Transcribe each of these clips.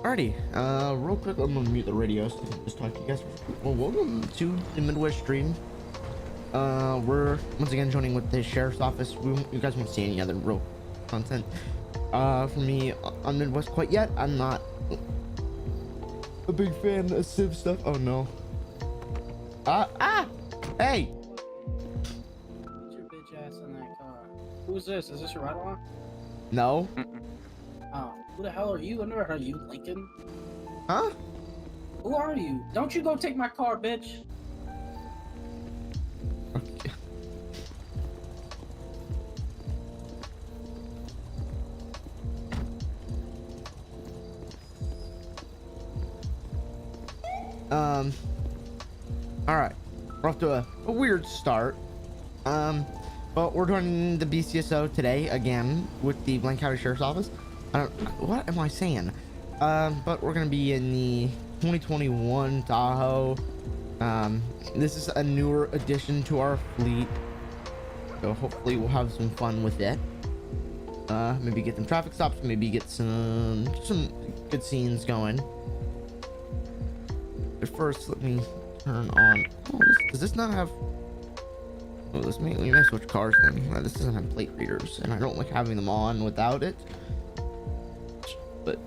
Alrighty, real quick, I'm gonna mute the radio so I can just talk to you guys. Well, welcome to the Midwest stream. We're once again joining with the sheriff's office. You guys won't see any other real content from me on Midwest quite yet. I'm not a big fan of Civ stuff. Oh no. Hey! Get your bitch ass in that car. Who's this? Is this your ride-along? No. Oh, who the hell are you? I never heard of you, Lincoln. Huh? Who are you? Don't you go take my car, bitch. Okay. All right, we're off to a weird start. But we're doing the BCSO today again with the Blaine County Sheriff's Office. What am I saying? But we're gonna be in the 2021 Tahoe. This is a newer addition to our fleet, so hopefully we'll have some fun with it. Maybe get some traffic stops, maybe get some good scenes going. But first, let me turn on. Oh, does this not have? Oh, we may switch cars then. This doesn't have plate readers, and I don't like having them on without it. But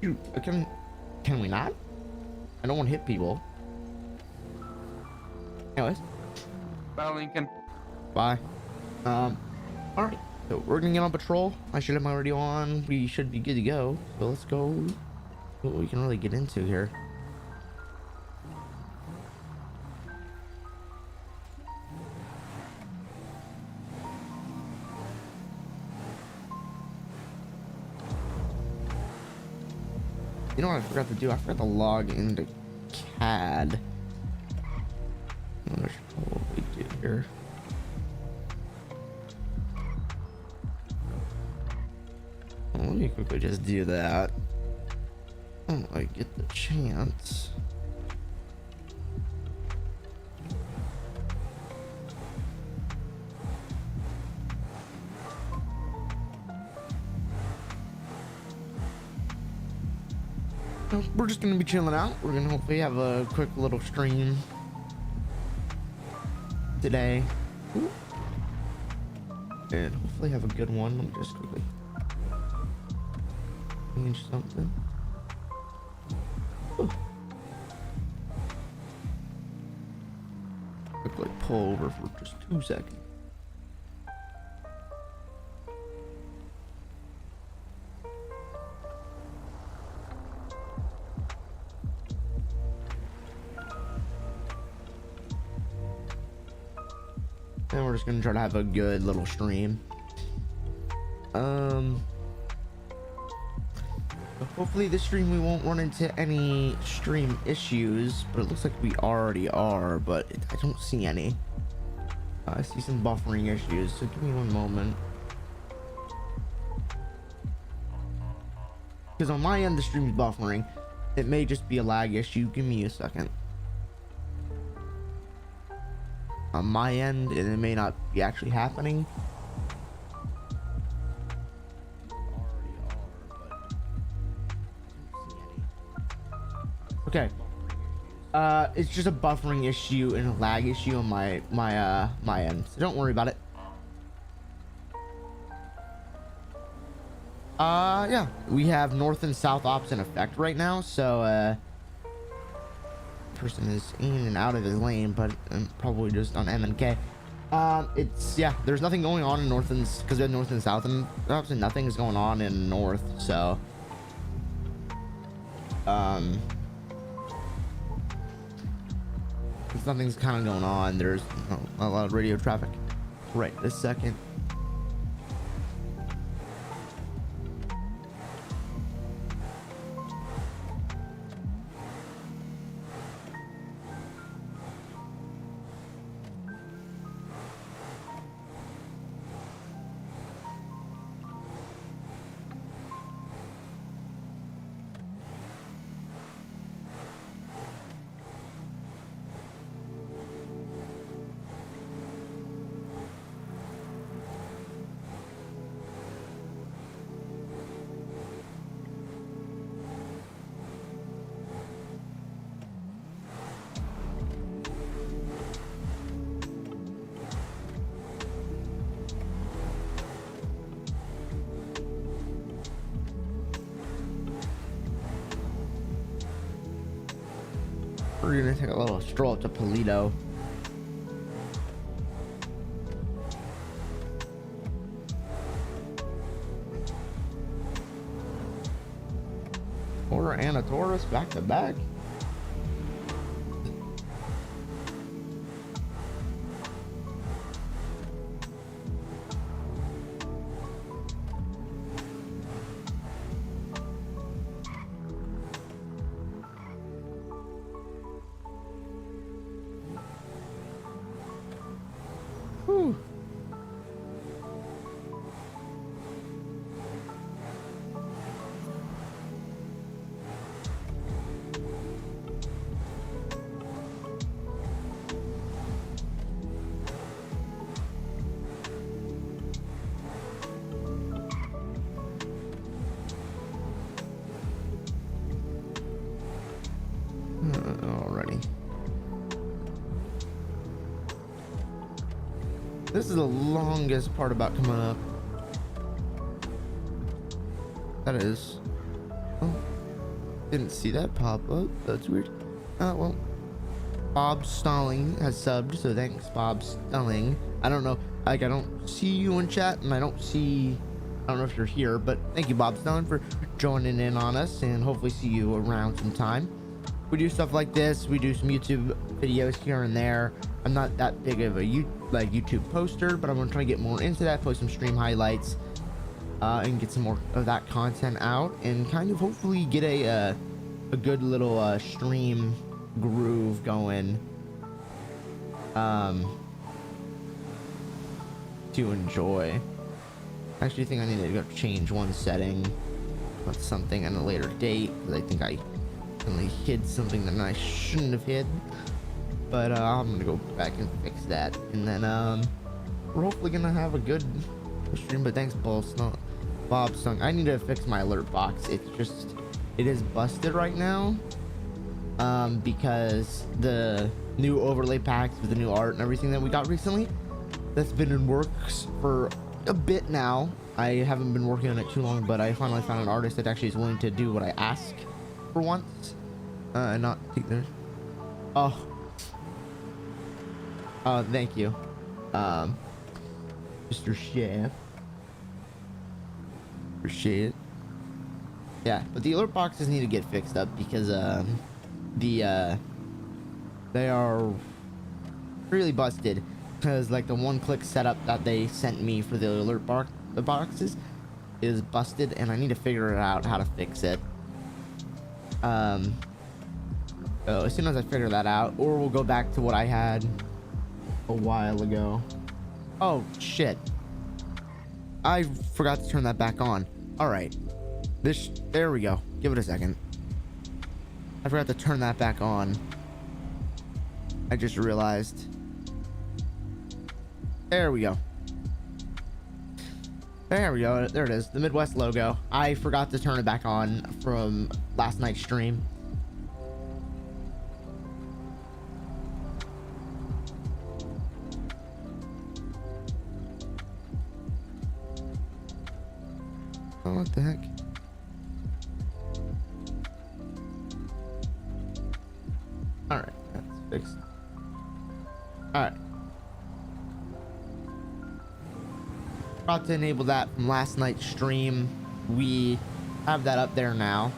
shoot, can we not? I don't want to hit people. Anyways, Bye, Lincoln. bye. All right, so we're gonna get on patrol. I should have my radio on. We should be good to go. So let's go. What we can really get into here. You know what I forgot to do? I forgot to log into CAD. What I should probably do here. Well, let me quickly just do that. Oh, I get the chance. We're just gonna be chilling out. We're gonna hopefully have a quick little stream today. Ooh. And hopefully have a good one. Let me just quickly change something. Ooh. Quickly pull over for just 2 seconds. And we're just gonna try to have a good little stream. Hopefully this stream we won't run into any stream issues, but it looks like we already are, but I don't see any. I see some buffering issues, so give me one moment. Because on my end the stream is buffering. It may just be a lag issue. Give me a second. On my end, and it may not be actually happening. Okay. It's just a buffering issue and a lag issue on my end, so don't worry about it. Yeah, we have north and south ops in effect right now, so person is in and out of his lane, but probably just on M and K. It's, yeah, there's nothing going on in north and, because we have north and south, and obviously nothing is going on in north, so something's kind of going on. There's a lot of radio traffic right this second. we're gonna take a little stroll up to Polito. Order and a Taurus back to back. Whew. Alrighty. This is the longest part about coming up. That is. Oh, didn't see that pop up. That's weird. Well. Bob Stalling has subbed, so thanks, Bob Stalling. I don't know. Like, I don't see you in chat, and I don't know if you're here, but thank you, Bob Stalling, for joining in on us, and hopefully see you around sometime. We do stuff like this. We do some YouTube videos here and there. I'm not that big of a YouTube poster, but I'm gonna try to get more into that, post some stream highlights, and get some more of that content out, and kind of hopefully get a good little stream groove going to enjoy. I actually think I need to go change one setting. That's something on a later date, because I think I only hid something that I shouldn't have hid, but I'm gonna go back and fix that, and then we're hopefully gonna have a good stream. But thanks, Bob Sung. I need to fix my alert box. It is busted right now, because the new overlay packs with the new art and everything that we got recently, that's been in works for a bit now. I haven't been working on it too long, but I finally found an artist that actually is willing to do what I ask for once, and not take theirs. Oh, thank you, Mr. Chef. Appreciate it. Yeah, but the alert boxes need to get fixed up, because they are really busted, because like the one-click setup that they sent me for the alert boxes is busted, and I need to figure out how to fix it. So as soon as I figure that out, or we'll go back to what I had a while ago. Oh shit, I forgot to turn that back on. All right, there we go. Give it a second. I forgot to turn that back on. I just realized. There we go. There we go. There it is. The Midwest logo. I forgot to turn it back on from last night's stream. Oh, what the heck? All right, that's fixed. All right. About to enable that from last night's stream. We have that up there now.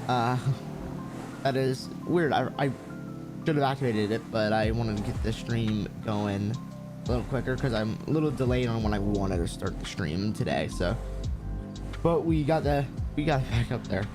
That is weird. I should have activated it, but I wanted to get the stream going a little quicker, because I'm a little delayed on when I wanted to start the stream today. So, but we got it back up there.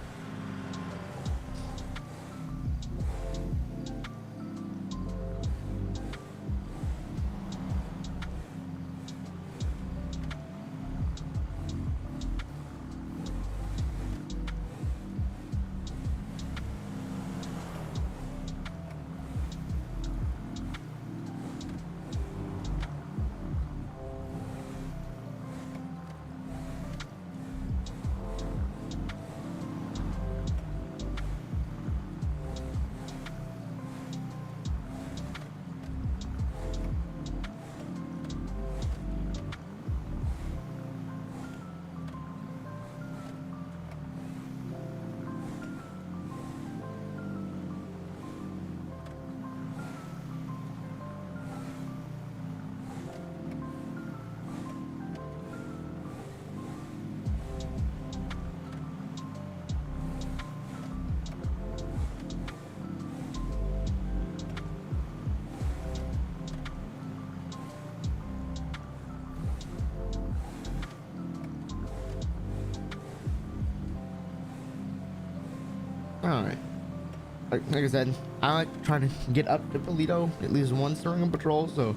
like I said, I like trying to get up to Polito at least once during a patrol, so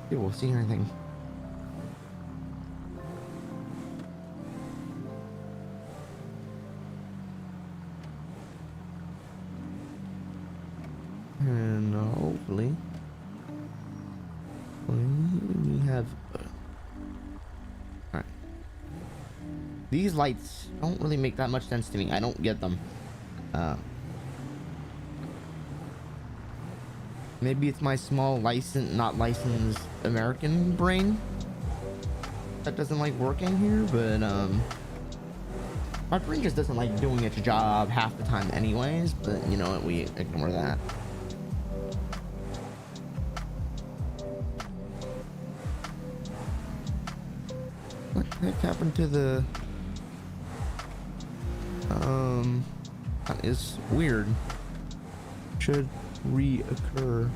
yeah, we'll see anything. And hopefully we have all right. These lights don't really make that much sense to me. I don't get them. Maybe it's my small not licensed American brain that doesn't like working here, but my brain just doesn't like doing its job half the time anyways, but you know what, we ignore that. What the heck happened to the that is weird. Should reoccur.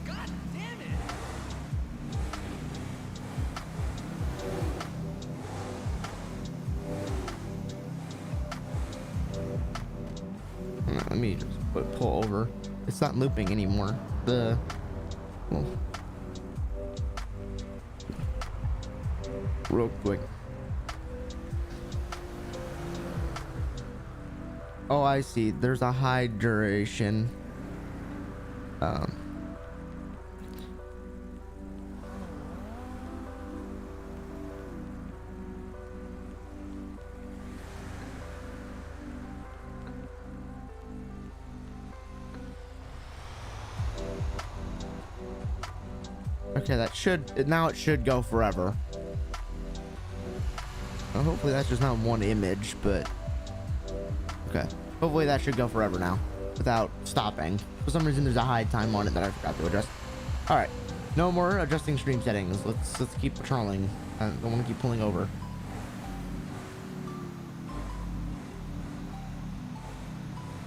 God damn it! Let me just pull over. It's not looping anymore. The well, real quick. Oh, I see. There's a high duration. Okay, that should now it should go forever. Well, hopefully that's just not one image, but okay. Hopefully that should go forever now without stopping. For some reason there's a hide time on it that I forgot to adjust. All right, no more adjusting stream settings. Let's keep patrolling. I don't want to keep pulling over.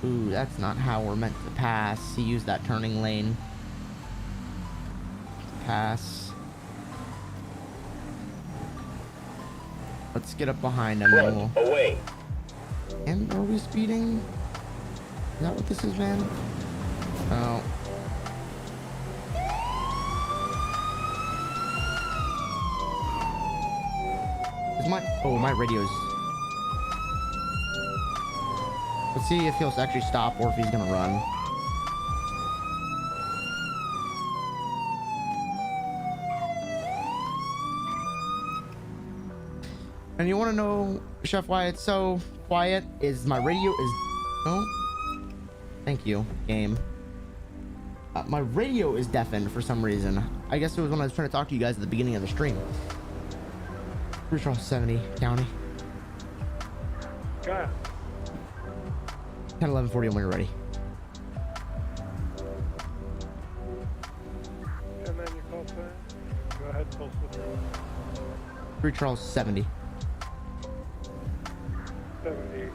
Ooh, that's not how we're meant to pass. He used that turning lane. Pass. Let's get up behind him. Front, away. And are we speeding? Is that what this is, man? Oh. Is my radio's... Let's see if he'll actually stop or if he's gonna run. And you want to know, Chef, why it's so quiet? Is my radio is... Oh. Thank you, game. My radio is deafened for some reason. I guess it was when I was trying to talk to you guys at the beginning of the stream. Patrol 70, county. Kyle. 10-11-40 when you're ready. And then you call sign. Go ahead, postal. 3 Charles 70. 70.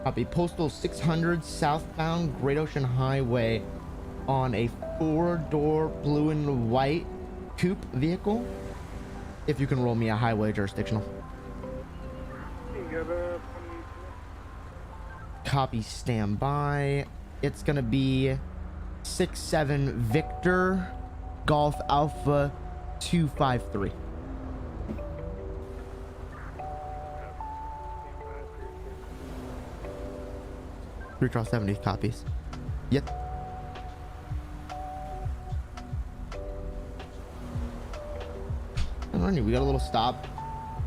Copy. Postal 600 southbound Great Ocean Highway on a 4-door blue and white coupe vehicle. If you can roll me a highway jurisdictional. You got a Copy. Stand by. It's gonna be 67 Victor Golf Alpha 253. Recall 70 copies. Yep. We got a little stop.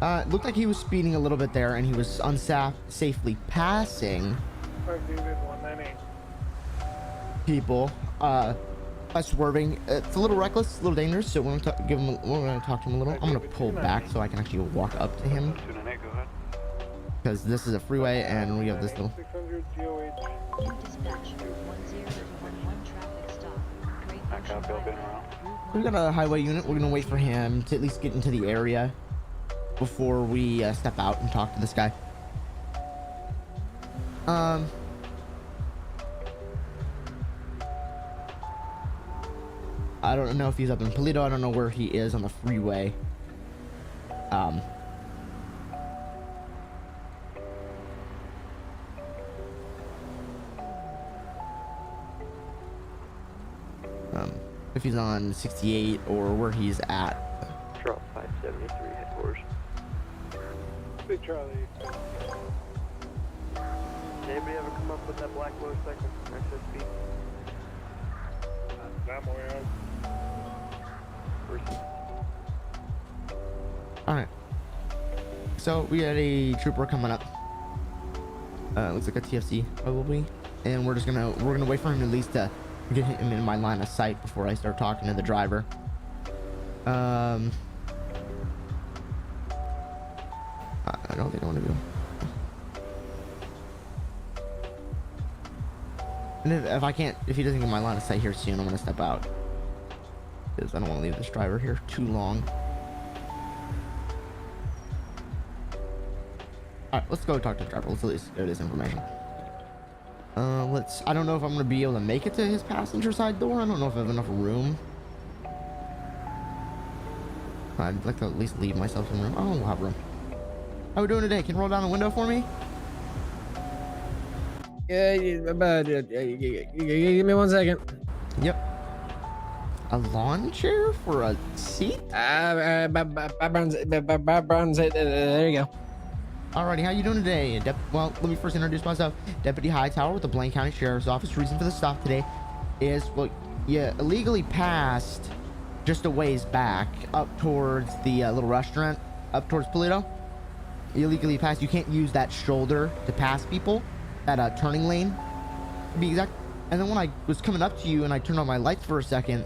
It looked like he was speeding a little bit there, and he was unsafely passing people. By swerving. It's a little reckless, a little dangerous. So we're gonna talk to him a little. I'm gonna pull back so I can actually walk up to him, because this is a freeway, and we have this little. 600 GOH. We got a highway unit. We're gonna wait for him to at least get into the area before we step out and talk to this guy. I don't know if he's up in Polito. I don't know where he is on the freeway. If he's on 68 or where he's at. Drop 573 headquarters. Big Charlie. Did anybody ever come up with that black motorcycle? XSP? That I'm aware of. All right. So we had a trooper coming up. Looks like a TFC probably, and we're gonna wait for him at least to get him in my line of sight before I start talking to the driver. I don't think I want to do. And if he doesn't get my line of sight here soon, I'm gonna step out because I don't want to leave this driver here too long. All right, let's go talk to the driver. Let's at least get this information. I don't know if I'm gonna be able to make it to his passenger side door. I don't know if I have enough room. I'd like to at least leave myself some room. Oh, we'll have room. How we doing today? Can you roll down the window for me? Yeah, give me 1 second. Yep. A lawn chair for a seat? Bob Brown's, there you go. Alrighty, how you doing today? Well, let me first introduce myself. Deputy Hightower with the Blaine County Sheriff's Office. Reason for the stop today is, well, you illegally passed just a ways back up towards the little restaurant up towards Polito. You illegally passed. You can't use that shoulder to pass people, that turning lane, to be exact. And then when I was coming up to you and I turned on my lights for a second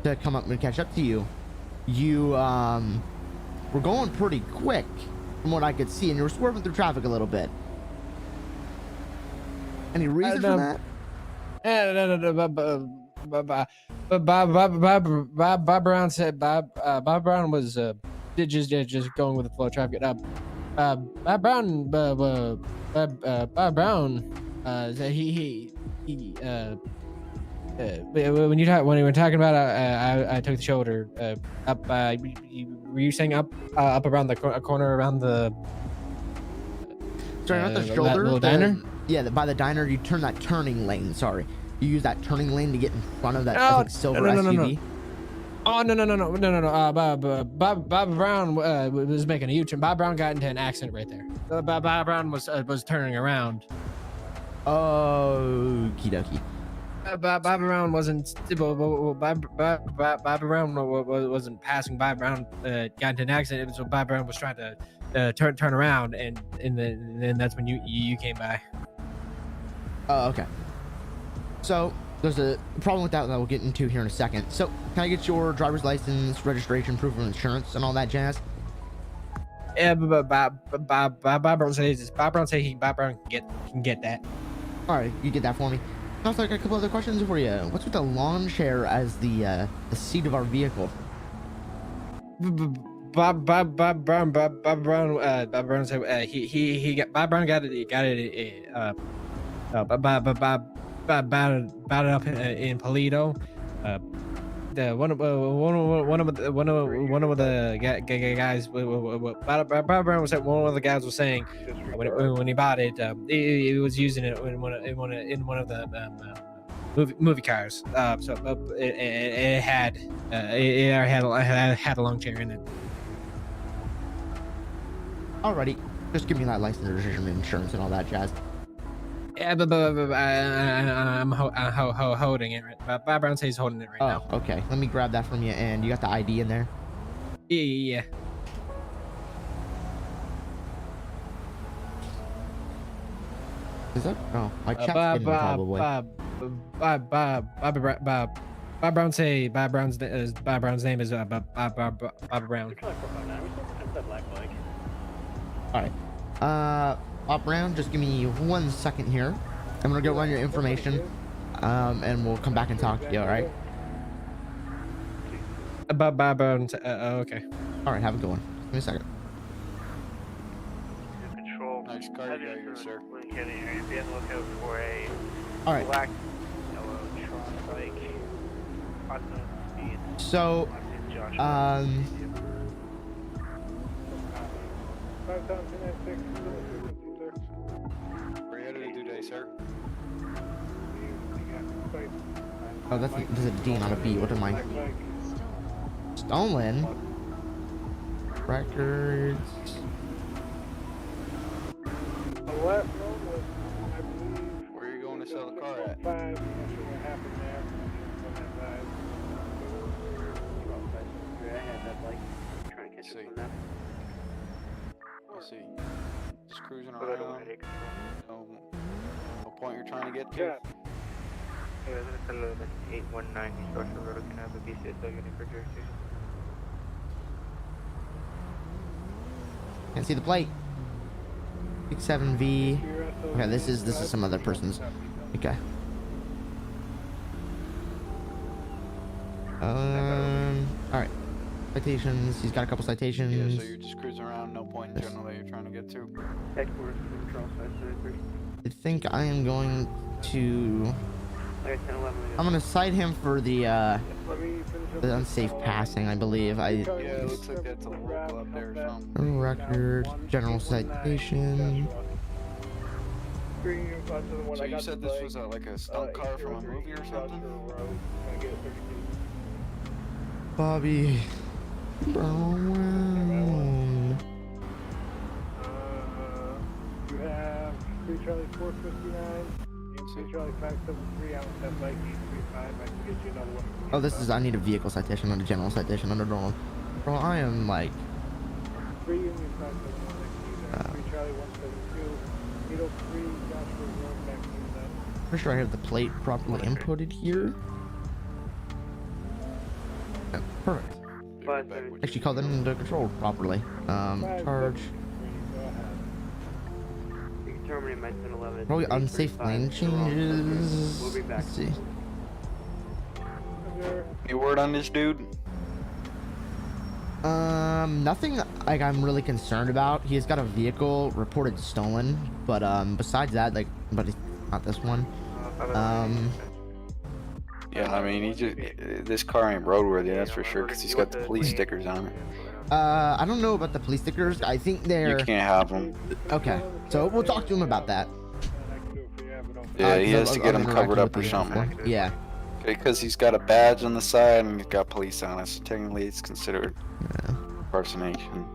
to come up and catch up to you, you were going pretty quick from what I could see, and you were swerving through traffic a little bit. Any reason for that? Bob Brown said Bob Brown was just going with the flow of traffic. Bob Brown when you were talking about I took the shoulder up. Were you saying up around the corner around the? Sorry, not the shoulder. Little diner. Yeah, by the diner, you turn that turning lane. Sorry, you use that turning lane to get in front of that I think, silver SUV. Oh no! Bob Brown was making a U-turn. Bob Brown got into an accident right there. Bob Brown was turning around. Okie dokie. Bob Brown wasn't. Bob Brown wasn't passing. Bob Brown got into an accident. So Bob Brown was trying to turn around, and then that's when you came by. Oh, okay. So there's a problem with that we'll get into here in a second. So can I get your driver's license, registration, proof of insurance, and all that jazz? Yeah, but Bob Brown says Bob Brown can get that. All right, you get that for me. Also, I got a couple other questions for you. What's with the lawn chair as the seat of our vehicle? Bob Brown said he got Bob Brown got it about it up in Polito. One of the guys. Bob Brown was one of the guys was saying when he bought it, he was using it in one of the movie cars. So it had a long chair in it. Alrighty, just give me that license, registration, insurance, and all that jazz. Yeah, but I'm holding it. Right. Bob Brown says he's holding it right now. Oh, okay. Let me grab that from you, and you got the ID in there? Yeah. Is that? Oh, my check's in there probably. Bob Brown say Bob Brown's name is Bob Brown. All right. Bob Brown, just give me 1 second here. I'm gonna go run your information, and we'll come back and talk to you. All right? Bob Brown. Okay. All right. Have a good one. Give me a second. Control. Nice car you got here, sir. Can you be on the lookout for a All right. black, yellow truck, like on the So, 5,296, sir. We're headed to today, sir. oh, that's a D, not a B. What am I? Stolen records. The last one was, I believe, Where are you going to sell the car at? 5. I'm not sure what happened there. On that side. Let's see. Let's see. Just cruising around. No point you're trying to get to. Yeah. Hey, resident 819 East Russell Road, can I have a BCSO unit for jurisdiction? Can't see the plate. 67V. Okay, this is some other person's. Okay. All right. Citations. He's got a couple citations. Yeah, so you're just cruising around. No point in general that you're trying to get to. Headquarters, control, 573. I think I am going to. I'm gonna cite him for the unsafe passing. I believe. Yeah, it looks like that's a local up there or something. Record. General citation. So you said this was like a stunt car from a movie or something? Bobby Brown. You have 3 Charlie 459, and 3 Charlie 573 out with that bike 835. I can get you another one. Oh, this is. I need a vehicle citation, not a general citation. Under normal. Bro, I am like. 3 Union 571, 3 Charlie 172, 803 Joshua Road, back to that. Pretty sure I have the plate properly inputted here. Yeah, perfect. Actually called that into control properly. Charge. You can terminate my 1011. Probably unsafe lane changes. Let's see. Any word on this dude? Nothing like I'm really concerned about. He's got a vehicle reported stolen, but besides that, like, but it's not this one. Yeah, I mean, this car ain't roadworthy, that's for sure, because he's got the police stickers on it. I don't know about the police stickers. I think they're You can't have them. okay. So we'll talk to him about that. Yeah, he has to get them covered up or something. Yeah. Because he's got a badge on the side and he's got police on it, so technically it's considered impersonation.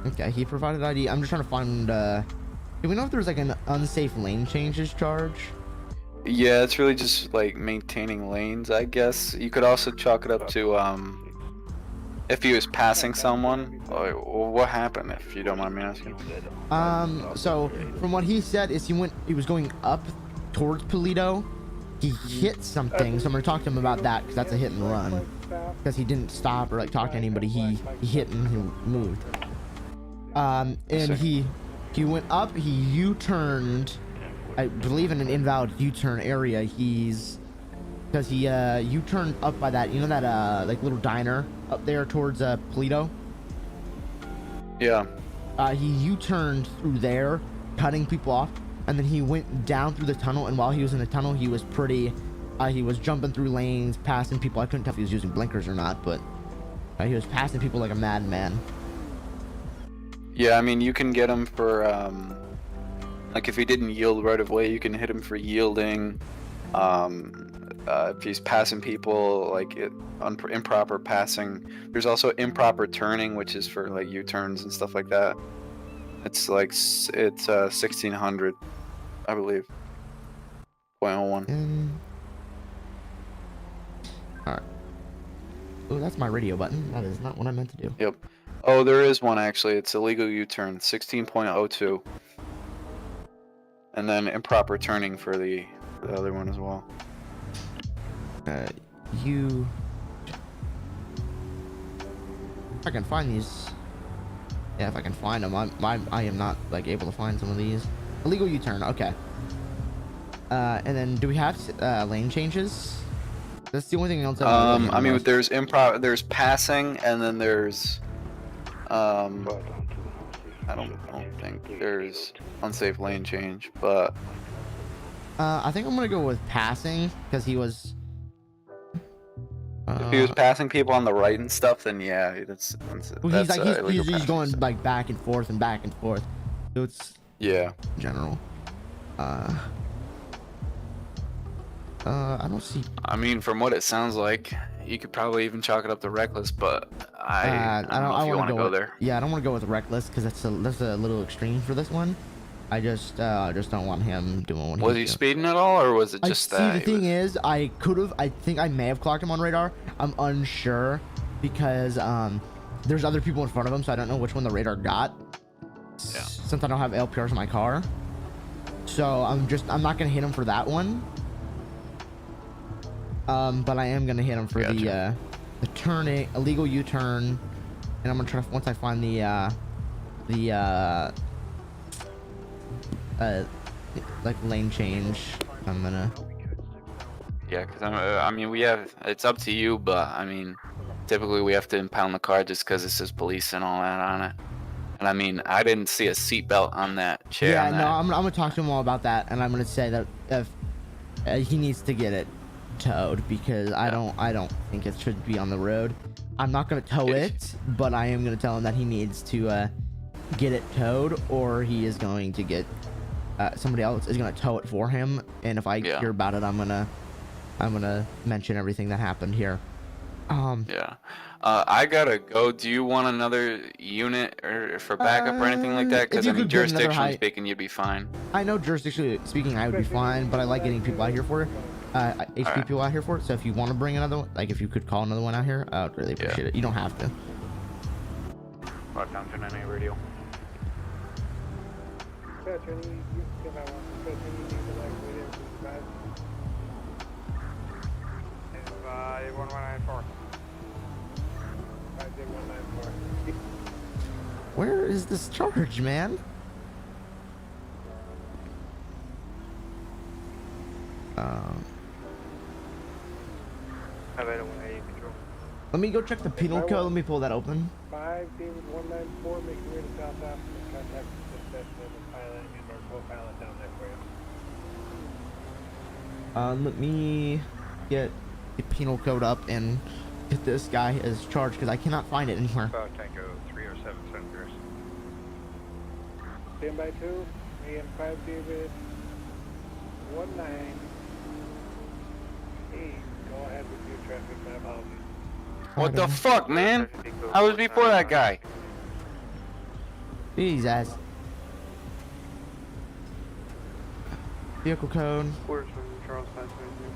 Okay, he provided ID. I'm just trying to find. Do we know if there's like an unsafe lane changes charge? Yeah, it's really just like maintaining lanes, I guess. You could also chalk it up to if he was passing someone. Well, what happened, if you don't mind me asking? So from what he said is he was going up towards Polito. He hit something, so I'm gonna talk to him about that because that's a hit and run. Because he didn't stop or like talk to anybody. He hit and he moved. And he went up. He U-turned. I believe in an invalid U-turn area. Because he U-turned up by that, you know, that like little diner up there towards Polito. Yeah. He U-turned through there, cutting people off, and then he went down through the tunnel. And while he was in the tunnel, he was he was jumping through lanes, passing people. I couldn't tell if he was using blinkers or not, but he was passing people like a madman. Yeah, I mean, you can get him for like if he didn't yield right away, you can hit him for yielding. If he's passing people, like improper passing. There's also improper turning, which is for like U-turns and stuff like that. It's like it's 1600, I believe. 0.01. All right. Oh, that's my radio button. That is not what I meant to do. Yep. Oh, there is one actually. It's illegal U-turn, 16.02. And then improper turning for the other one as well. If I can find these. Yeah, if I can find them. I am not like able to find some of these. Illegal U-turn. Okay. And then do we have lane changes? That's the only thing else. I mean, there's passing, and then there's I don't think there's unsafe lane change, but I think I'm gonna go with passing because he was. If he was passing people on the right and stuff, then yeah, that's Well, he's like illegal he's passing going stuff. like back and forth and back and forth. So it's Yeah. general. I don't see. I mean, from what it sounds like, you could probably even chalk it up to reckless, but I don't know if you want to go with, there. Yeah, I don't want to go with reckless because that's a little extreme for this one. I just don't want him doing what Was he's he doing. speeding at all, or was it just See, that? the thing is, I think I may have clocked him on radar. I'm unsure because there's other people in front of him, so I don't know which one the radar got. Yeah. Since I don't have LPRs in my car, so I'm not gonna hit him for that one. But I am gonna hit him for the turning, illegal U-turn, and I'm gonna try to, once I find the like lane change, I'm gonna. Yeah, because I mean, it's up to you, but I mean, typically we have to impound the car just because it says police and all that on it. And I mean, I didn't see a seatbelt on that chair. Yeah, on no, that. I'm gonna talk to him all about that, and I'm gonna say that if he needs to get it towed because I don't think it should be on the road. I'm not gonna tow it, but I am gonna tell him that he needs to get it towed, or he is going to get somebody else is gonna tow it for him. And if I hear about it, I'm gonna mention everything that happened here. Yeah. I gotta go. Do you want another unit or for backup or anything like that? Because I mean, jurisdictionally speaking, you'd be fine. I know jurisdictionally speaking, I would be fine, but I like getting people out here for it. HP people out here for it. So if you want to bring another one, like if you could call another one out here, I would really appreciate it. You don't have to. Lockdown to 98 radio. Where is this charge, man? Let me go check the penal code. Let me pull that open. 5 David 194, make your way to South Africa, contact the dispatch and the pilot and our co-pilot down there for you. Let me get the penal code up and get this guy as charged because I cannot find it anywhere. About Tango 307 centimeters. Stand by 2, AM 5 David 198. Go ahead with your traffic, my apologies. What the fuck, man? I was before that guy. Jesus. Vehicle code.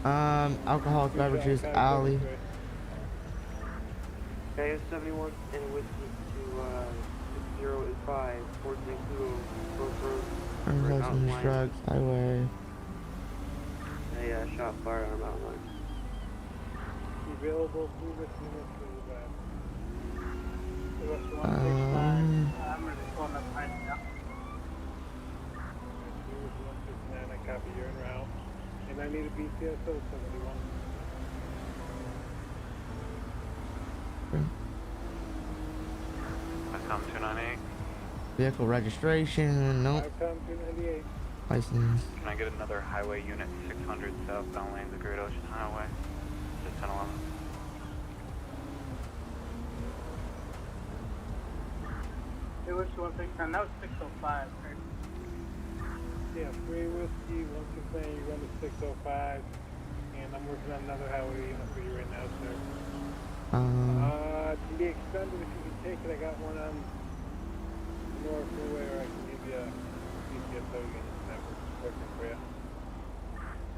Alcoholic beverages, alley. KS 71 and whiskey to 6085, 462 Grove Road. Drugs, highway. A shot fired on Mountain Line. Available through this unit to I'm really going up right now. I copy you're en route. And I need a BCSO 71. Come 298. Vehicle registration, nope. 298. License. Can I get another highway unit 600 southbound lanes of Great Ocean Highway? Just 1011. It was 169, that was 605, right? Yeah, 3 whiskey, 169, you run to 605. And I'm working on another highway unit for you right now, sir. To be extended, if you can take it, I got one on North Freeway, or I can give you a BCSO unit that working for you.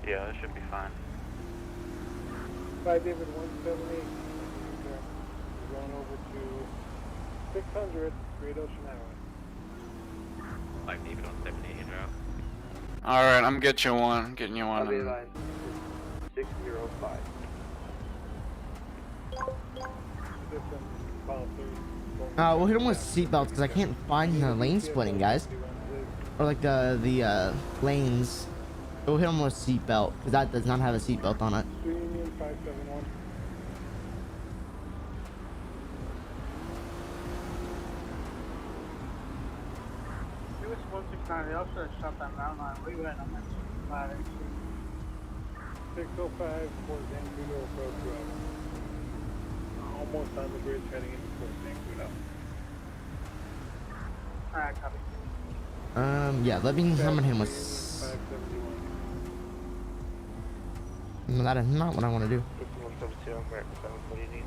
Yeah, that should be fine. 5 David 178. We're going over to 600 Great Ocean Highway. 5 David 178 in route. All right, I'm getting you one. Getting you one. Copy line 605. We'll hit him with seatbelts because I can't find the lane splitting, guys. Or like the lanes. We'll hit him with seatbelt because that does not have a seatbelt on it. Union 571. It was 169, they also had shot that mountain line. We went on that 5 605 for Vancouver Approach Road. almost on the bridge heading into Fort St. Guido. Alright, copy. Yeah, let me summon him with... 571. No, that is not what I want to do. 5172, I'm back. What do you need?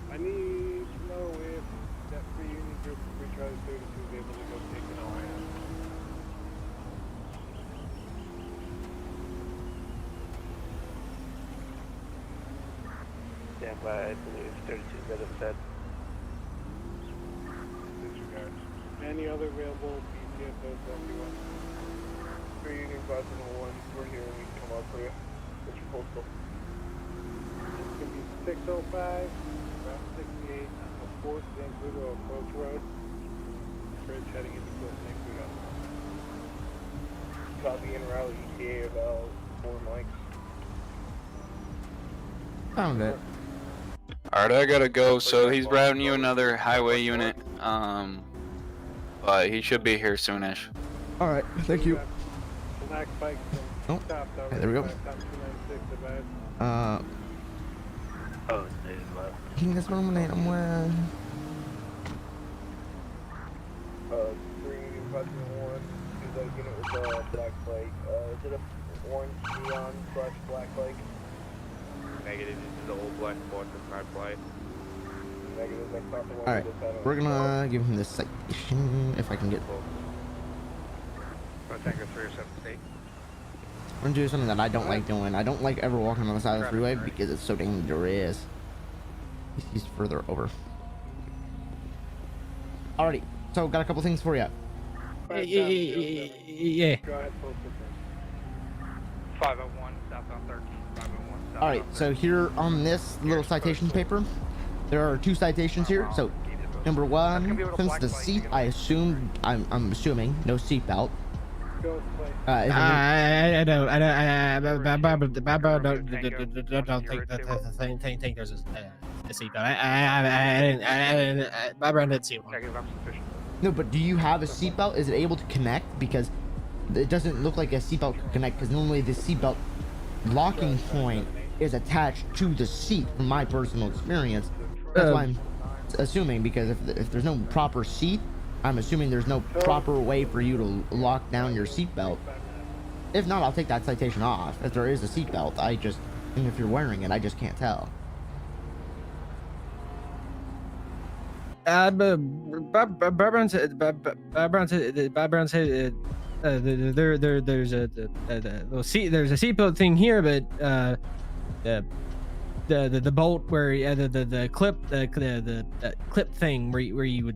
I need to know if that free Union group of Free Charlie 32 is able to go take an OIS. Stand by, I believe 32 that have said. Disregard. Any other available BCSO 71? Free Union 501, we're here and we can come out for you. What's your postal? It's going to be 605, Route 68, on the 4th San Guido Approach Road. Bridge heading into Fort St. Guido. Copy en route ETA about 4 mics. Found it. Alright, I gotta go. So he's routing you another highway unit. But he should be here soonish. All right, thank you. Black bike Oh, stopped already. okay, there we go. 296 advised. Oh, it is well. King is one minute. I'm with... 3 Union 501, is that unit with a black bike. Is it a orange neon / black bike? Negative, this is the old black Boston red light. Negative, that's not the one. All right, we're gonna give him this citation if I can get... Tango 378. I'm gonna do something that I don't like doing. I don't like ever walking on the side of the freeway because it's so dangerous. He's further over. Alrighty, so got a couple things for you. Yeah. Go ahead, post it. 501, southbound 13, 501, southbound. Alright, so here on this little citation paper, there are 2 citations here. So number 1, since the seat, I'm assuming no seatbelt. Go play. I don't think there's a seatbelt. I didn't. Barbara didn't see one. No, but do you have a seatbelt? Is it able to connect? Because it doesn't look like a seatbelt can connect. Because normally the seatbelt locking point is attached to the seat. From my personal experience, that's why I'm assuming. Because if there's no proper seat, I'm assuming there's no proper way for you to lock down your seatbelt. If not, I'll take that citation off. If there is a seatbelt, and if you're wearing it, I just can't tell. Brown said there's a little seat. There's a seatbelt thing here, but the bolt where the clip thing where you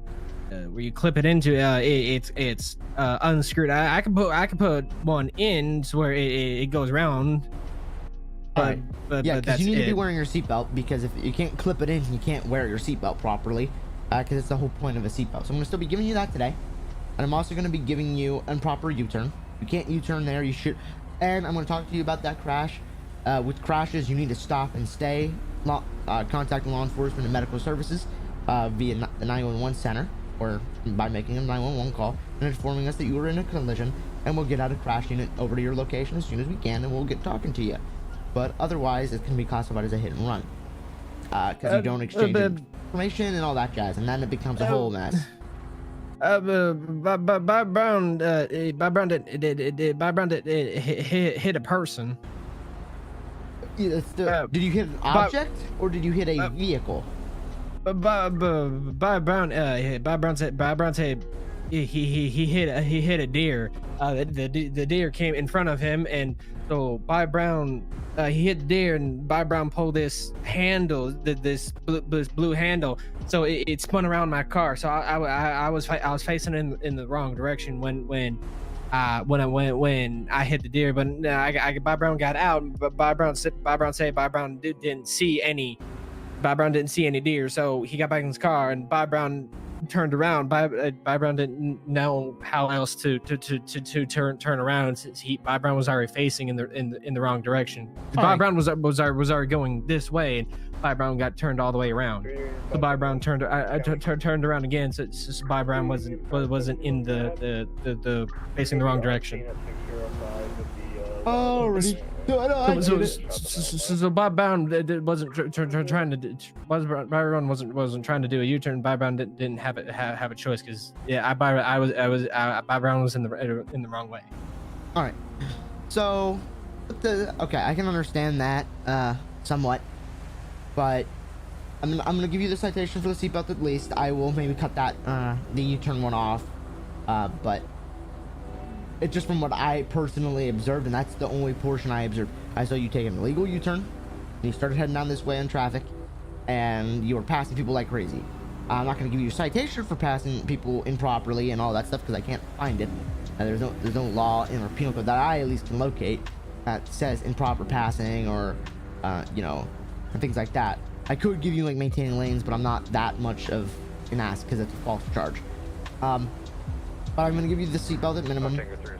clip it into it's unscrewed. I can put one in so where it goes around. But Yeah, because you need to be wearing your seatbelt, because if you can't clip it in, you can't wear your seatbelt properly, because it's the whole point of a seatbelt. So I'm going to still be giving you that today, and I'm also going to be giving you improper U-turn. You can't U-turn there, you should. And I'm going to talk to you about that crash. With crashes, you need to stop and stay, contact law enforcement and medical services via the 911 center, or by making a 911 call and informing us that you were in a collision, and we'll get out a crash unit over to your location as soon as we can, and we'll get talking to you. But otherwise, it can be classified as a hit and run, because you don't exchange information and all that jazz, and then it becomes a whole mess. Bob Brown hit a person. Yeah, did you hit an object or did you hit a vehicle? Bob Brown said he hit a deer. The deer came in front of him, and so Bob Brown he hit the deer, and Bob Brown pulled this handle, this blue handle, so it spun around my car. So I was facing in the wrong direction when I hit the deer. But Bob Brown got out. But Bob Brown said Bob Brown didn't see any. Bob Brown didn't see any deer, so he got back in his car, and Bob Brown turned around. Bob Brown didn't know how else to turn around, since Bob Brown was already facing in the wrong direction. Bob Brown was already going this way, and Bob Brown got turned all the way around. So Bob Brown turned around again, so Bob Brown wasn't in the facing the wrong direction. Already. No, I get it. So Bob Brown wasn't trying to. Bob Brown wasn't trying to do a U-turn. Bob Brown didn't have a choice because Bob Brown was in the wrong way. All right. So, okay, I can understand that somewhat, but I'm gonna give you the citation for the seatbelt at least. I will maybe cut that the U-turn one off, but it's just from what I personally observed, and that's the only portion I observed. I saw you take an illegal U-turn, and you started heading down this way in traffic, and you were passing people like crazy. I'm not gonna give you a citation for passing people improperly and all that stuff because I can't find it. There's no law in our penal code that I at least can locate that says improper passing or you know, and things like that. I could give you like maintaining lanes, but I'm not that much of an ass because it's a false charge. But I'm gonna give you the seatbelt at minimum.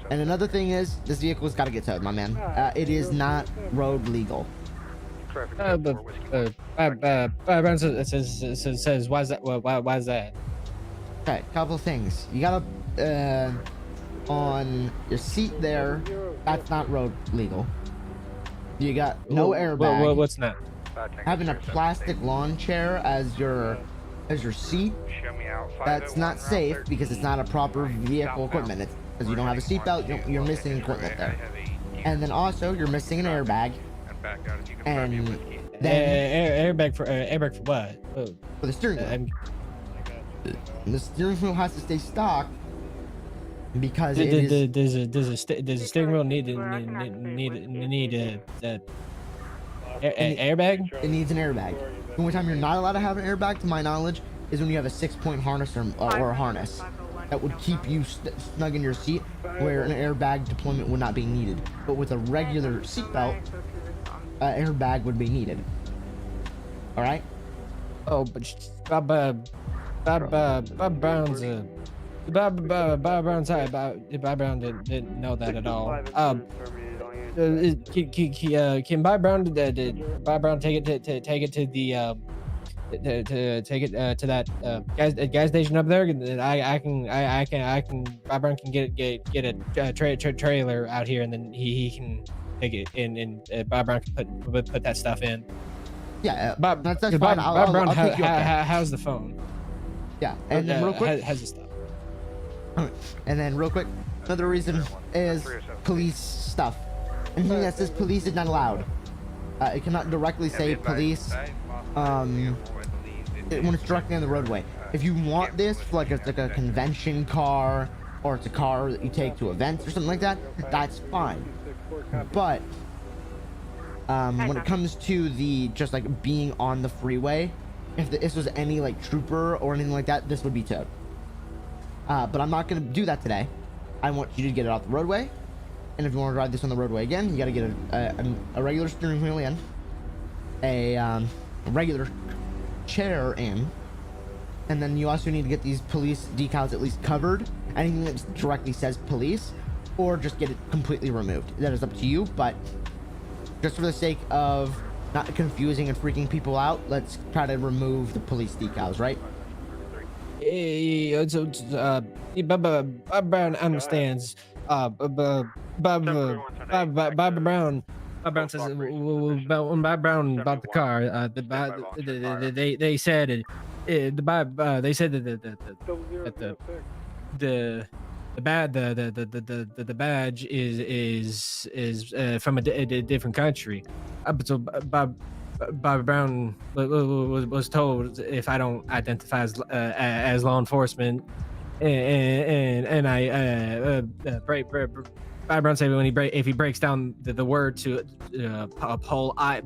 And another thing is, this vehicle's got to get towed, my man. It is not road legal. Brown says why is that? Why is that? Okay, couple things. You gotta on your seat there. That's not road legal. You got no airbag. What's not? Having a plastic lawn chair as your seat. That's not safe because it's not a proper vehicle equipment. It's because you don't have a seatbelt. You're missing equipment there. And then also you're missing an airbag. And then airbag for what? for the steering wheel. The steering wheel has to stay stock because it is. Does a steering wheel need airbag? It needs an airbag. The only time you're not allowed to have an airbag, to my knowledge, is when you have a 6-point harness or a harness that would keep you snug in your seat, where an airbag deployment would not be needed. But with a regular seatbelt, airbag would be needed. All right. Oh, but Bob Brown's Bob Brown didn't know that at all. Can Bob Brown take it to the to that gas station up there? I can Bob Brown can get a trailer out here, and then he can take it in, and Bob Brown can put that stuff in. Yeah, Bob that's Bob fine. Brown I'll take you up there. how's the phone? Yeah, and then real quick, has the stuff. and then real quick, another reason is police stuff. Anything that says police is not allowed. It cannot directly say police when it's directly on the roadway. If you want this for like a convention car, or it's a car that you take to events or something like that, that's fine. But when it comes to the just like being on the freeway, if this was any like trooper or anything like that, this would be towed. But I'm not gonna do that today. I want you to get it off the roadway. And if you want to ride this on the roadway again, you got to get a regular steering wheel in, a regular chair in, and then you also need to get these police decals at least covered. Anything that directly says police, or just get it completely removed. That is up to you, but just for the sake of not confusing and freaking people out, let's try to remove the police decals, right? Bob Brown understands. Bob Brown says when Bob Brown bought the car, they said the badge is from a different country. So Bob Brown was told, if I don't identify as law enforcement, and I Bob Brown said if he breaks down the word to pole ice,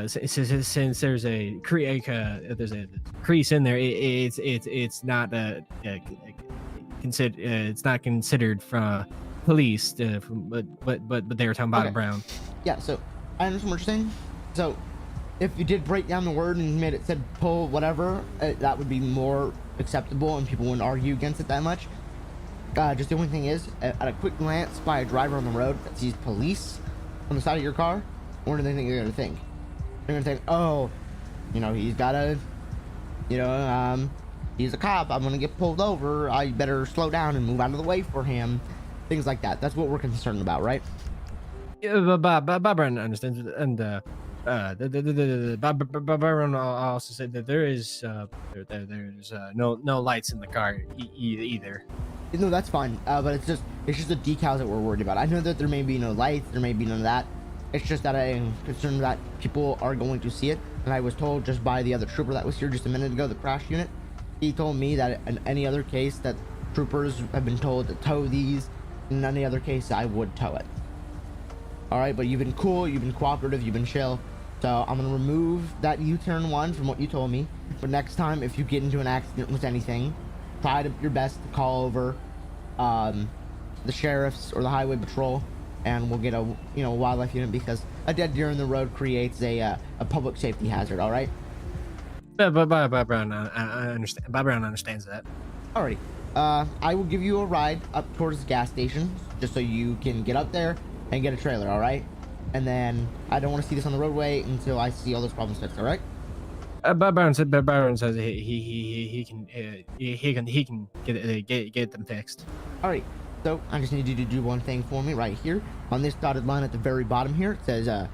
since there's a crease in there, it's not considered from police, but they were talking about Brown. Yeah, so I understand what you're saying. So if you did break down the word and made it said pull whatever, that would be more acceptable and people wouldn't argue against it that much. Just the only thing is, at a quick glance by a driver on the road that sees police on the side of your car, what do they think they're gonna think? They're gonna think, oh, you know, he's got a, you know, he's a cop, I'm gonna get pulled over, I better slow down and move out of the way for him. things like that. That's what we're concerned about, right? Yeah, Bob Brown understands, and Bob Brown also said that there's no lights in the car either. No, that's fine. But it's just the decals that we're worried about. I know that there may be no lights, there may be none of that. It's just that I am concerned that people are going to see it. And I was told just by the other trooper that was here just a minute ago, the crash unit, he told me that in any other case that troopers have been told to tow these, in any other case I would tow it. All right, but you've been cool, you've been cooperative, you've been chill. So I'm gonna remove that U-turn 1 from what you told me. But next time, if you get into an accident with anything, try your best to call over the sheriffs or the highway patrol, and we'll get a wildlife unit, because a dead deer in the road creates a public safety hazard. All right. Bob Brown, I understand. Bob Brown understands that. Alrighty. I will give you a ride up towards the gas station, just so you can get up there and get a trailer. All right. And then I don't want to see this on the roadway until I see all those problems fixed. All right. Bob Brown says he can get them fixed. All right. So I just need you to do one thing for me right here on this dotted line at the very bottom here. It says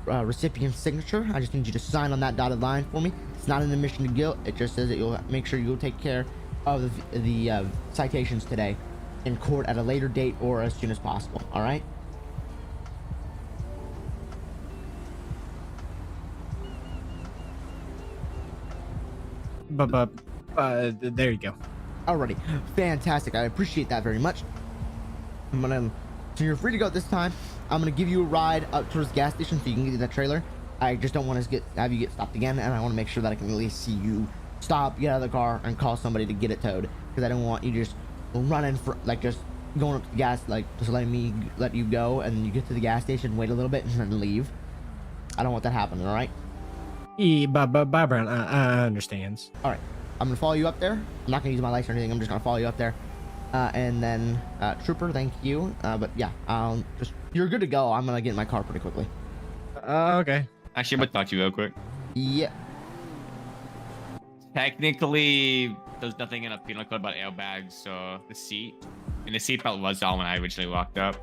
recipient signature. I just need you to sign on that dotted line for me. It's not an admission to guilt. It just says that you'll make sure you'll take care of the citations today in court at a later date or as soon as possible. All right. But there you go. Alrighty, fantastic. I appreciate that very much. So you're free to go at this time. I'm gonna give you a ride up towards the gas station so you can get to that trailer. I just don't want to have you get stopped again, and I want to make sure that I can at least see you stop, get out of the car, and call somebody to get it towed. Because I don't want you just running for just going up to the gas, just letting me let you go, and you get to the gas station, wait a little bit, and then leave. I don't want that happening. All right. Bob Brown, I understands. All right. I'm gonna follow you up there. I'm not gonna use my lights or anything. I'm just gonna follow you up there. And then trooper, thank you. But yeah, you're good to go. I'm gonna get in my car pretty quickly. Okay. Actually, I'm gonna talk to you real quick. Yeah. Technically, there's nothing in a penal code about airbags, so the seatbelt was on when I originally walked up.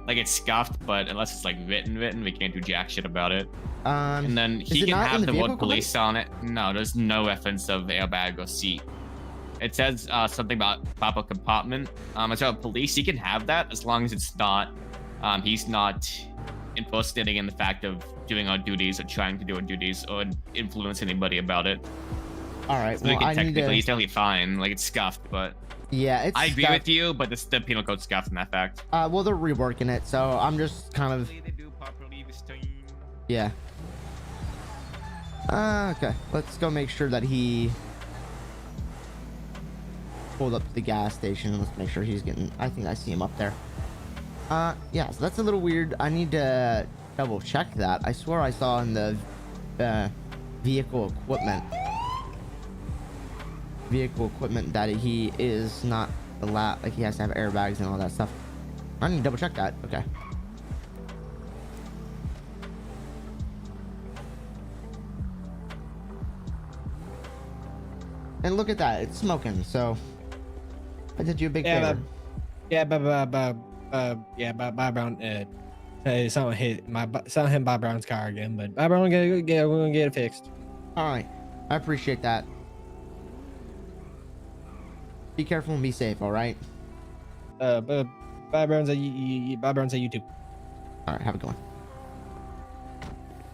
It's scuffed, but unless it's written, we can't do jack shit about it. And then he can have the word police on it. No, there's no reference of airbag or seat. It says something about proper compartment. It's about police. He can have that as long as it's not. He's not impersonating in the fact of doing our duties or trying to do our duties or influence anybody about it. All right. So well, technically, he's totally fine. It's scuffed, but yeah, I agree with you. But the penal code's scuffed in that fact. Well, they're reworking it, so I'm just kind of. They do properly this time. Yeah. Okay. Let's go make sure that he pulled up to the gas station. Let's make sure he's getting. I think I see him up there. Yeah. So that's a little weird. I need to double check that. I swear I saw in the vehicle equipment that he is not allowed. He has to have airbags and all that stuff. I need to double check that. Okay. And look at that, it's smoking, so I did you a big favor. Bob Brown, someone hit Bob Brown's car again, but Bob Brown we're gonna get it fixed. All right, I appreciate that. Be careful and be safe, all right? Bob Brown's at YouTube. All right, have a good one.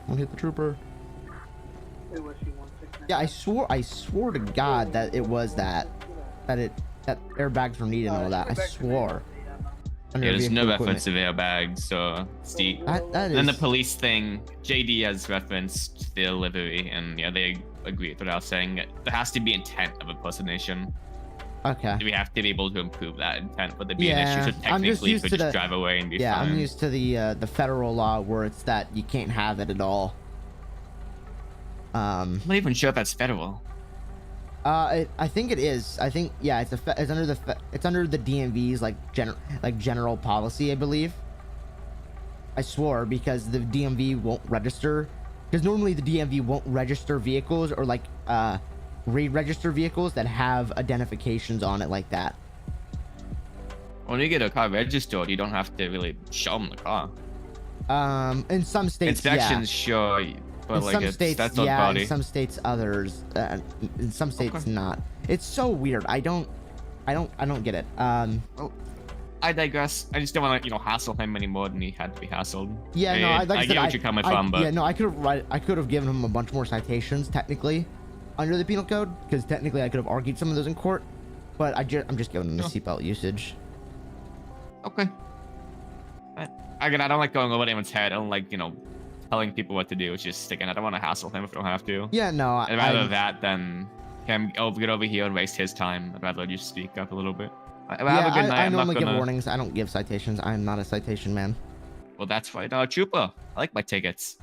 I'll hit the trooper. Yeah, I swore to God that it was that airbags were needed and all that. I swore. Yeah, there's no reference to airbags, so Steve. And the police thing, JD has referenced the delivery, and yeah, they agree with what I was saying. There has to be intent of impersonation. Okay. We have to be able to improve that intent, but there'd be an issue. So technically, you could just drive away and be fine. Yeah, I'm used to the federal law where it's that you can't have it at all. I'm not even sure if that's federal. I think it is. I think yeah, it's under the DMV's general policy, I believe. I swore, because the DMV won't register, because normally the DMV won't register vehicles or re-register vehicles that have identifications on it like that. When you get a car registered, you don't have to really show them the car. In some states, Inspections show, but in like some states, that's not yeah. body. In some states, others. In some states, not. It's so weird. I don't get it. Oh, I digress. I just don't want to, hassle him any more than he had to be hassled. Yeah, no, I get what you're coming from, but yeah, no, I could have given him a bunch more citations technically under the penal code, because technically I could have argued some of those in court, but I'm just giving him the seatbelt usage. Okay. Again, I don't like going over anyone's head. I don't like, telling people what to do. It's just sticking. I don't want to hassle him if I don't have to. Yeah, no. I'd rather that than him get over here and waste his time. I'd rather just speak up a little bit. Have a good night. I normally give warnings. I don't give citations. I'm not a citation man. Well, that's right. Trooper. I like my tickets.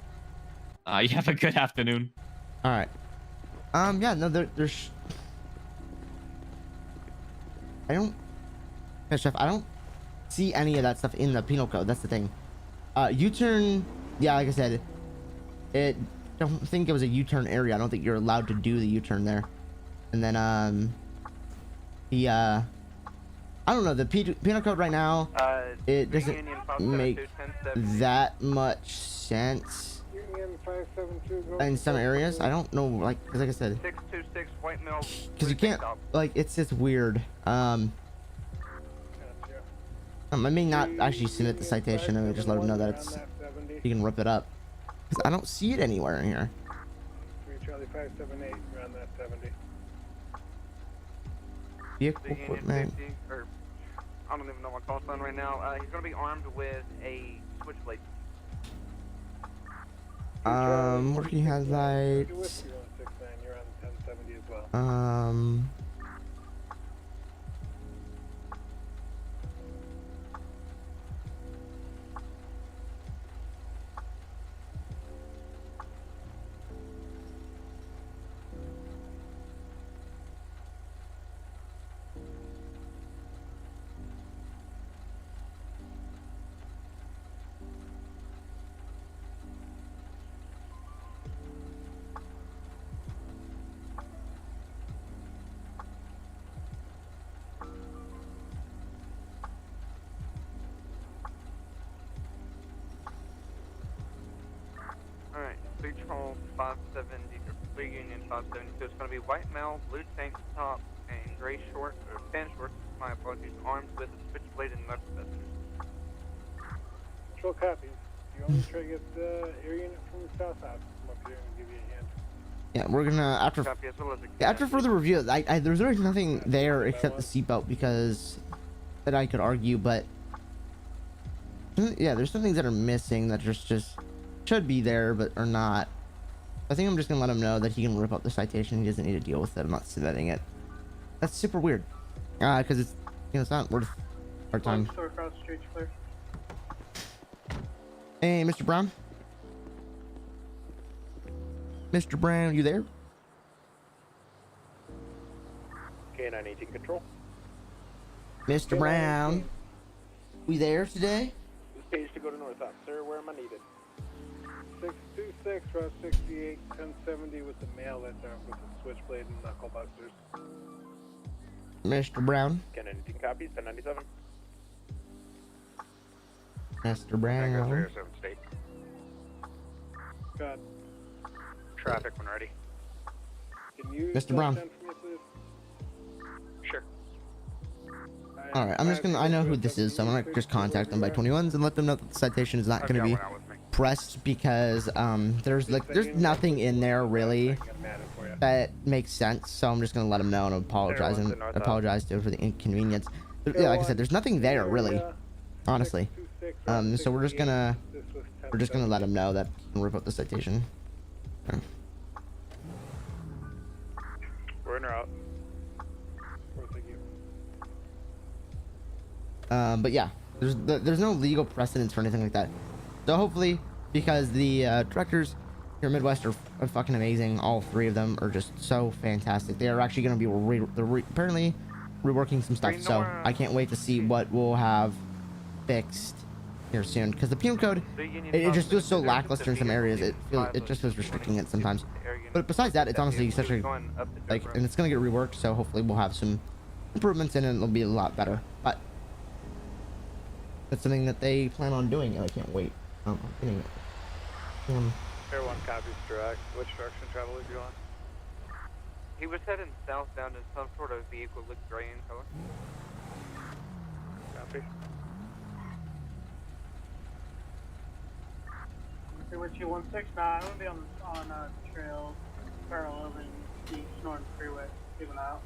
You have a good afternoon. All right. Yeah, no, there's... Chef, I don't see any of that stuff in the penal code. That's the thing. U-turn, yeah, like I said, I don't think it was a U-turn area. I don't think you're allowed to do the U-turn there. And then, I don't know, the penal code right now, it doesn't make that much sense in some areas. I don't know, like, cause like I said, 626 White Mill. cause you can't, like, it's just weird. I may not actually submit the citation. I may just let him know that it's, you can rip it up, cause I don't see it anywhere in here. 3 Charlie 578, around that 70. Vehicle equipment. I don't even know my call sign right now. He's going to be armed with a switchblade. Working headlights. You're on 1070 as well. Alright, Blue Troll 570, Blue Union 572. It's going to be white male, blue tank top, and gray short, or tan shorts, my apologies, armed with a switchblade and knuckle testers. Control copies. You only try to get the air unit from the south house. Come up here and give you a hand. Yeah, we're gonna, after further review, there's really nothing there except the seatbelt, because that I could argue, but yeah, there's some things that are missing that just should be there but are not. I think I'm just gonna let him know that he can rip up the citation. He doesn't need to deal with it. I'm not submitting it. That's super weird, because it's, it's not worth our time. Store across the street, clear. Hey, Mr. Brown. Mr. Brown, you there? K918 control. Mr. Brown, we there today? This page to go to north up, sir. Where am I needed? 626, Route 68, 1070 with the male that's armed with a switchblade and knuckle busters. Mr. Brown. K918 copies, 1097. Mr. Brown. State. God. Traffic when ready. Can you Mr. Brown. send for me, please? Sure. All right, I'm just gonna. I know who this is, so I'm gonna just contact them by 21s and let them know that the citation is not gonna be pressed, because there's nothing in there really that makes sense. So I'm just gonna let them know and apologize to for the inconvenience. Yeah, like I said, there's nothing there really, honestly. So we're just gonna let them know that he can rip up the citation. Okay. We're in or out. But yeah, there's no legal precedence for anything like that. So hopefully, because the directors here at Midwest are fucking amazing, all three of them are just so fantastic. They are actually going to be apparently reworking some stuff. So I can't wait to see what we'll have fixed here soon. Because the penal code, it just feels so lackluster in some areas. It just feels restricting it sometimes. But besides that, it's honestly such a and it's going to get reworked. So hopefully we'll have some improvements in it. It'll be a lot better. But that's something that they plan on doing, and I can't wait. I'm getting it. Air 1 copies direct. Which direction travel is you on? He was heading southbound in some sort of vehicle, looked gray in color. Copy. Richie 169, I'm gonna be on trail parallel to the East Norton Freeway, keeping out.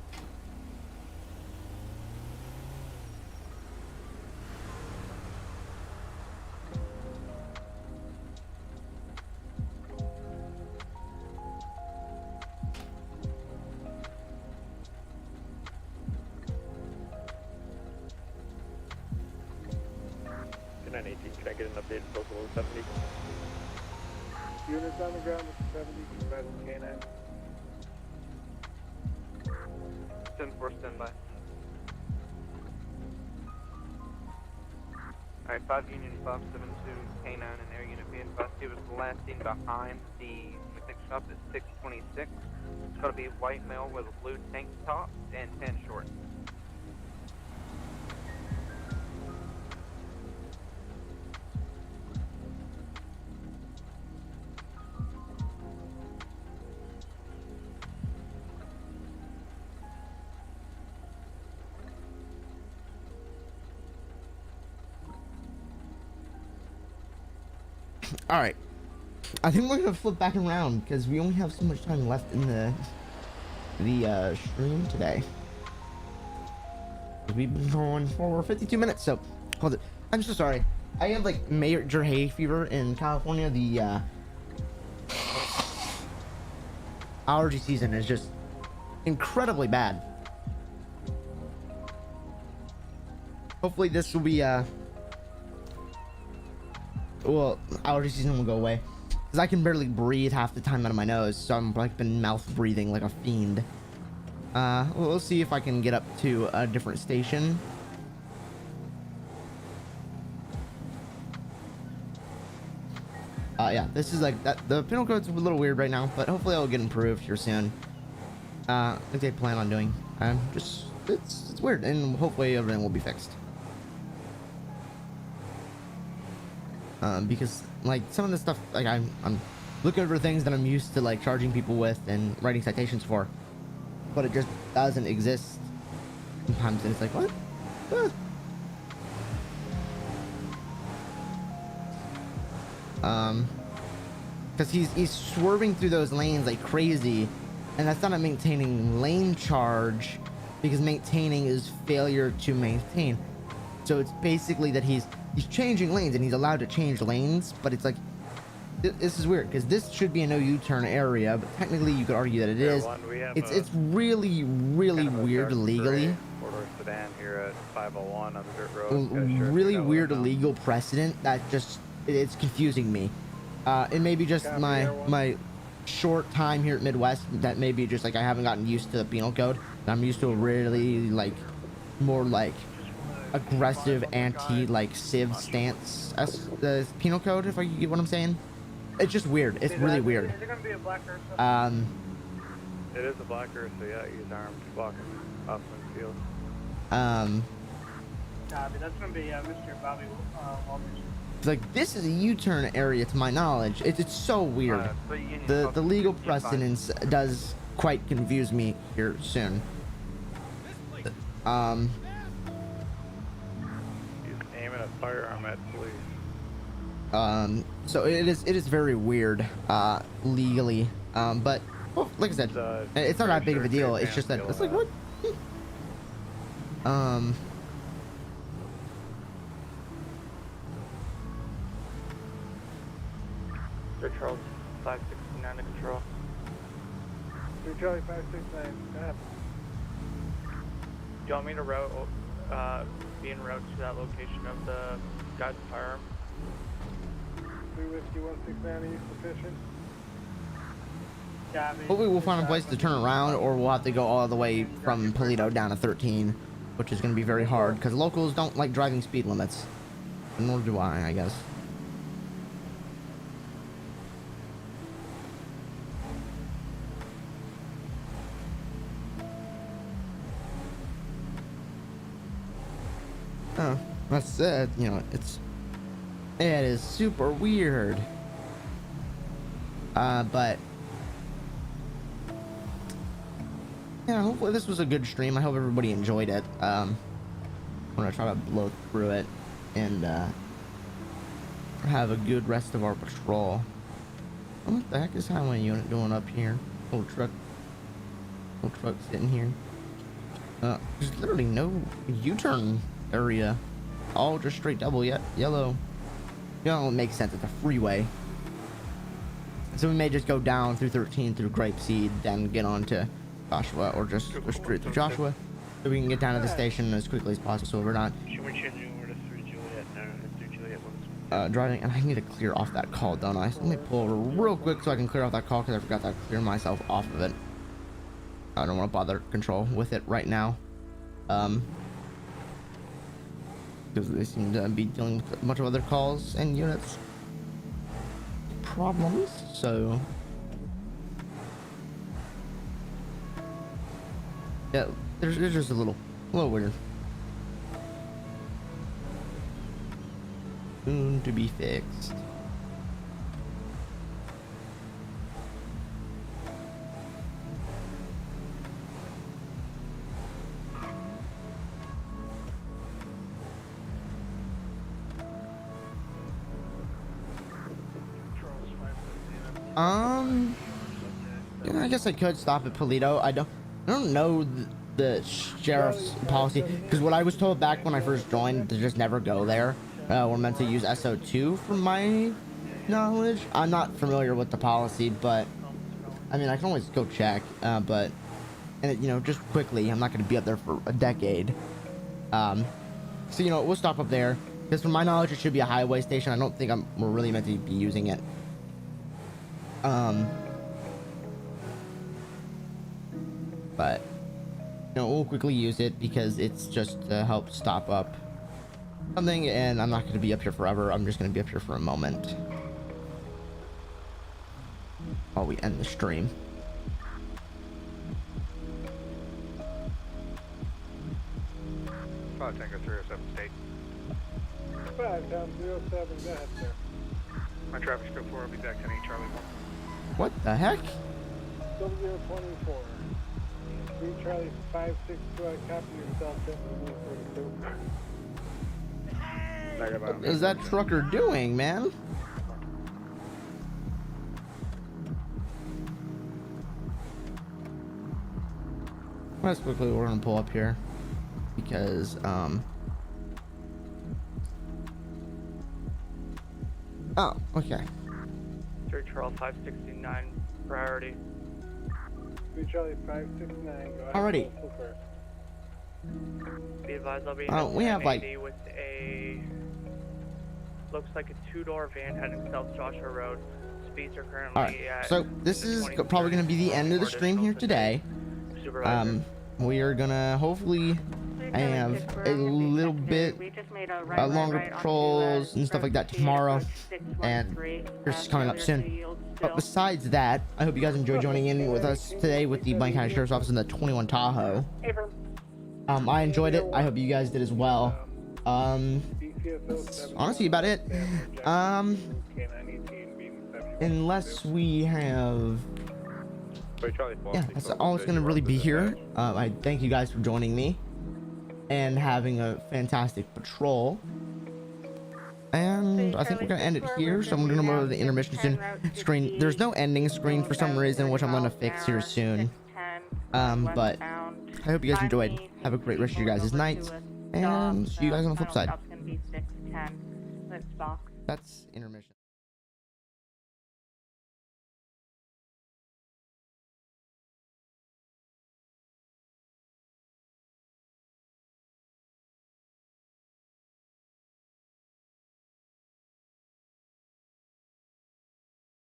Can I get an updated postal 70? Units on the ground with 70, divided K9. 10-4 standby. Alright, 5 Union 572 K9 and Air Unit being advised he was last seen behind the mechanic shop at 626. It's gotta be a white male with a blue tank top and tan shorts. All right, I think we're gonna flip back around because we only have so much time left in the stream today. We've been going for 52 minutes, so hold it. I'm so sorry. I have like major hay fever in California. The allergy season is just incredibly bad. Hopefully this will be well, allergy season will go away, because I can barely breathe half the time out of my nose, so I'm like been mouth breathing like a fiend. We'll see if I can get up to a different station. Yeah, this is like that. The penal code's a little weird right now, but hopefully it'll get improved here soon. Like they plan on doing. Just it's weird, and hopefully everything will be fixed. Because like some of the stuff, like I'm looking over things that I'm used to like charging people with and writing citations for, but it just doesn't exist sometimes, and it's like, what? Because he's swerving through those lanes like crazy, and that's not a maintaining lane charge, because maintaining is failure to maintain. So it's basically that he's changing lanes, and he's allowed to change lanes, but it's like, this is weird, because this should be a no U-turn area, but technically you could argue that it is. It's really weird legally. Four-door sedan here at 501 on the dirt road. Really weird legal precedent that just, it's confusing me. It may be just my short time here at Midwest, that may be just like I haven't gotten used to the penal code. I'm used to a really like more like aggressive anti like civ stance as the penal code, if I get what I'm saying. It's just weird. It's really weird. Is it gonna be a black Ursa? It is a black Ursa, yeah. He's armed, walking off Winfield. Copy. That's gonna be Mr. Bobby Walters. Like, this is a U-turn area to my knowledge. It's so weird. The legal precedence does quite confuse me here soon. He's aiming a firearm at police. So it is very weird, legally. But well, like I said, it's not that big of a deal. It's just that it's like, what? Charles 569 to control. Charlie 569, stop. Do you want me to be en route to that location of the guy's firearm? 3 Whiskey 169, are you sufficient? Hopefully we'll find a place to turn around, or we'll have to go all the way from Paleto down to 13, which is going to be very hard, because locals don't like driving speed limits. Nor do I guess. Oh, That's you know, it is super weird. But yeah, hopefully this was a good stream. I hope everybody enjoyed it. I'm gonna try to blow through it and have a good rest of our patrol. What the heck is Highway Unit doing up here? Little truck sitting here. There's literally no U-turn area. All just straight double yellow. You know, it makes sense. It's a freeway. So we may just go down through 13 through Grapeseed, then get on to Joshua, or just go straight through Joshua, so we can get down to the station as quickly as possible. So we're not driving. And I need to clear off that call, don't I? So let me pull over real quick so I can clear off that call, because I forgot to clear myself off of it. I don't want to bother control with it right now, because they seem to be dealing with a bunch of other calls and units problems. So yeah, there's just a little weird. Soon to be fixed. Yeah, I guess I could stop at Polito. I don't know the sheriff's policy, because what I was told back when I first joined, to just never go there. We're meant to use SO2 from my knowledge. I'm not familiar with the policy, but I mean, I can always go check. But you know, just quickly, I'm not going to be up there for a decade. So you know, we'll stop up there, because from my knowledge, it should be a highway station. I don't think we're really meant to be using it. But you know, we'll quickly use it because it's just to help stop up something, and I'm not going to be up here forever. I'm just going to be up here for a moment while we end the stream. Tango 307 state. 5 down 07, go ahead, sir. My traffic scope 4 will be back 10 Charlie 1. What the heck? 0024. 3 Charlie 56, go ahead, copy yourself, 10 What is that trucker doing, man? Let's quickly, we're gonna pull up here because oh, okay. 3 Charlie 569 priority. 3 Charlie 569, go ahead. Already. Be advised, I'll be We have like with a looks like a 2-door van heading south Joshua Road. Speeds are currently at. So this is probably going to be the end of the stream here today. We are gonna hopefully have a little bit longer patrols and stuff like that tomorrow, and it's coming up soon. But besides that, I hope you guys enjoyed joining in with us today with the Blank County Sheriff's Office in the 21 Tahoe. I enjoyed it. I hope you guys did as well. That's honestly about it. Unless we have, yeah, that's all it's gonna really be here. I thank you guys for joining me and having a fantastic patrol. And I think we're gonna end it here, so I'm gonna move to the intermission soon screen. There's no ending screen for some reason, which I'm gonna fix here soon. But I hope you guys enjoyed. Have a great rest of your guys' nights, and see you guys on the flip side. That's intermission.